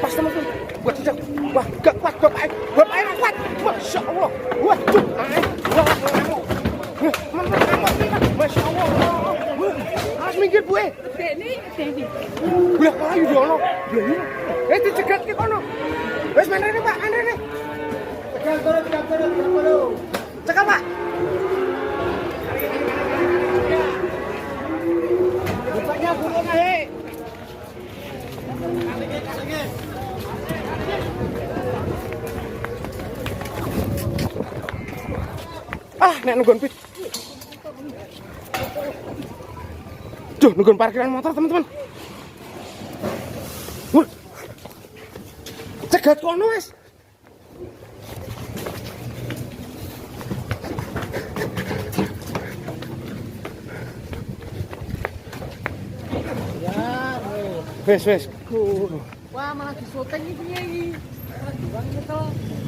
Pas teman-teman. Wah, jejak. Wah, gak kuat bapaknya. Bapaknya gak kuat. Masya Allah. Waduh. Wah, ngamuk. Masya Allah. Harus minggir, Bu. Ini. Udah kayu dono. Dicegat ke kono. Wes mana ini, Pak? Mana ini? Cegat dulu. Cekal, Pak. Bapaknya burung ae. Nek nungguin pit. Duh, nungguin parkiran motor, teman-teman. Cegat kono, wes. Wes. Wah, malah disyuting iki piye iki? Wangi to.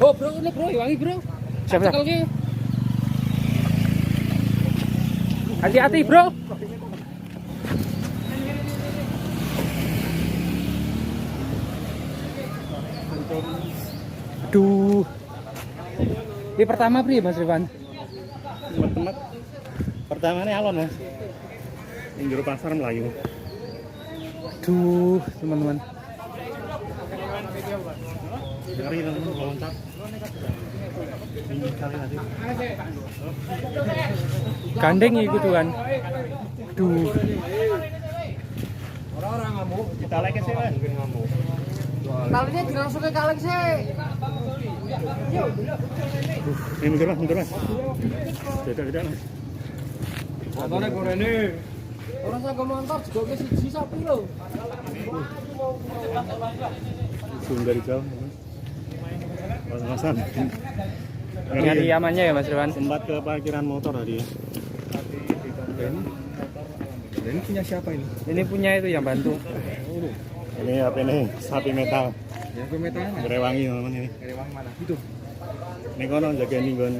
Oh, bro, ini bro, wangi, bro. Siapa? Hati-hati, bro. Aduh. Ini pertama pri Mas Rifan. Tempat pertama ini alon Mas. Yang juru pasar Melayu. Aduh, teman-teman. Ngeri teman-teman loncat. Tinggi sekali tadi. Gandeng itu tuan. Duh. Orang-orang ngamuk. Kita like sih Mas. Ngamuk. Talinya langsung ke kaleng sih. Ini mundur Mas. Beda Mas. Motornya gorene. Orang saya komentar juga ke siji sapi lho. Zoom dari jauh. Mas-masan. Nyari amannya ya Mas Rifan. Sempat ke parkiran motor tadi. Ini punya siapa ini? Ini punya itu yang bantu. Ini apa ini? Sapi metal. Ya, ke metalnya. Gerewangi teman ini. Kerewang mana? Itu. Ini kono jaga nih gon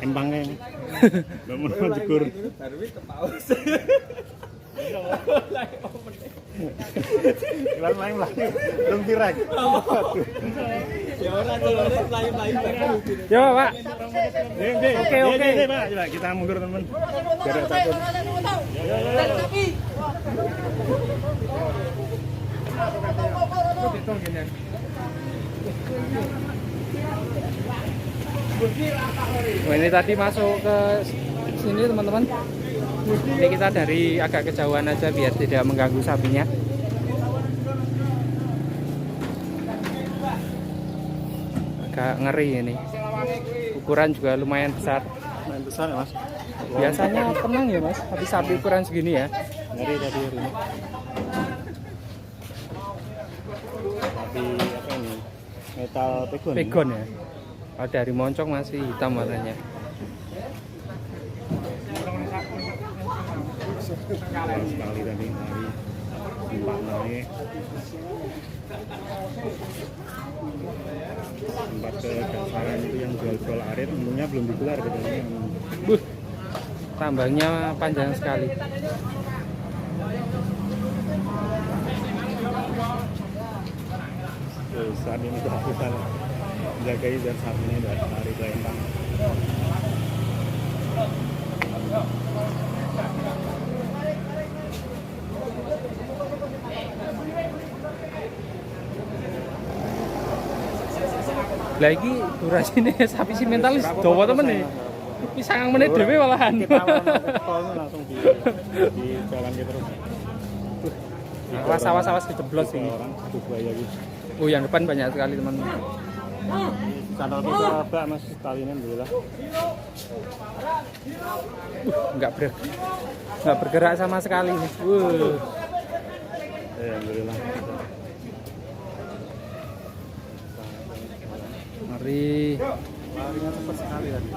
empangnya. Belum mau jegur. Baru itu paus. Lain belum direk. Ya orang kalau lain-lain. Ya, Pak. Oke. Pak. Coba kita mundur teman. Biar takut. Wah, ini tadi masuk ke sini teman-teman. Ini kita dari agak kejauhan aja biar tidak mengganggu sapinya. Agak ngeri ini. Ukuran juga lumayan besar. Main besar ya Mas. Biasanya tenang ya Mas, tapi sapi ukuran segini ya. Ngeri tadi hari ini. Tapi apa ini? Metal pegon. Pegon ya. Oh, dari moncong masih hitam warnanya. Sekali tadi hari sempat naik. Sempat ke dasaran itu yang jual-jual arit, umumnya belum digelar katanya. Tambangnya panjang sekali. Saat ini kita jagai dan saat ini dari hari Lembang. Lagi durasinya sapi si mentalis dawa temen nih. Pisang menit dhewe malahan. Kita langsung di jalan gitu terus. Awas kejeblos ini. Orang satu buaya gitu. Oh, yang depan banyak sekali teman. Sandal kita bak Mas kali ini alhamdulillah. Nggak bergerak sama sekali. Alhamdulillah. Mari. Larinya cepat sekali tadi.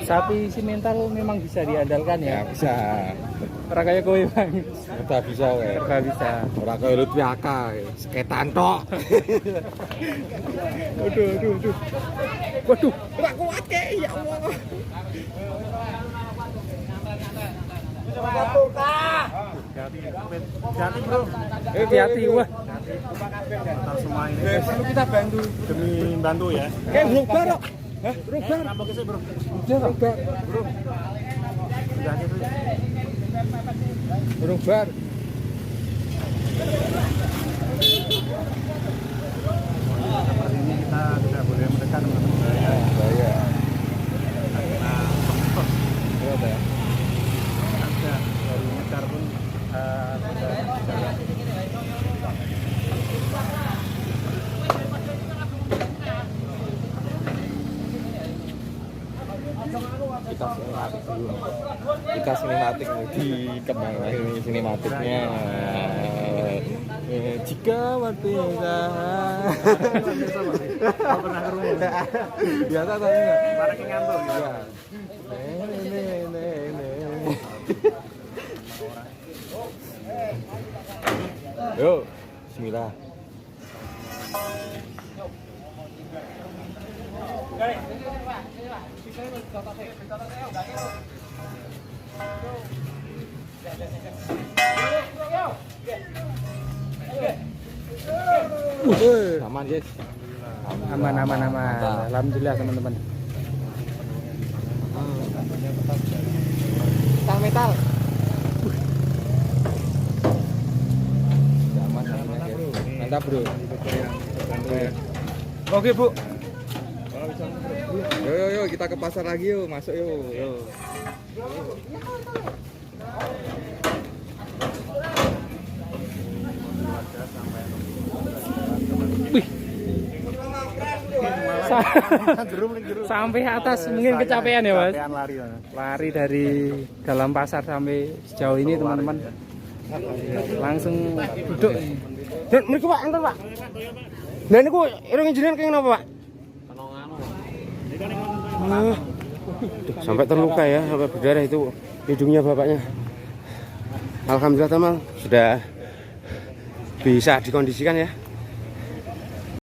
Sapi simental memang bisa diandalkan ya. Bisa. Ora kaya kowe, Bang. Ora bisa wae. Ora bisa. Ora kaya Lutfi Aka, seketan tok. Aduh. Waduh, ora kuat ke ya Allah. Hati bro. Hati-hati wah. Kita semua ini Perlu kita bantu. demi bantu ya. Rubah kok. Hah? Rubah. Rampok sih bro. Udah rubah. Rubah. Seperti ini kita tidak boleh mendekat teman-teman. Bahaya. Karena berapa ya? Ada dari ngejar pun kita sinematik di kembang ini sinematiknya jika waktu pernah ke rumah biasa tadi nggak para ngantuk ya yuk bismillah. Aman guys. Aman. Alhamdulillah teman-teman. Metal. Mantap bro. Oke, Bu. Yo kita ke pasar lagi yuk, masuk yuk. Wih. Sampai atas mungkin kecapean ya, Mas. Lari dari dalam pasar sampai sejauh ini teman-teman. Langsung duduk. Dan mereka Pak, enten Pak. Nah niku irung jenengan kenging napa, Pak? Sampai terluka ya, sampai berdarah itu hidungnya bapaknya. Alhamdulillah teman, sudah bisa dikondisikan ya.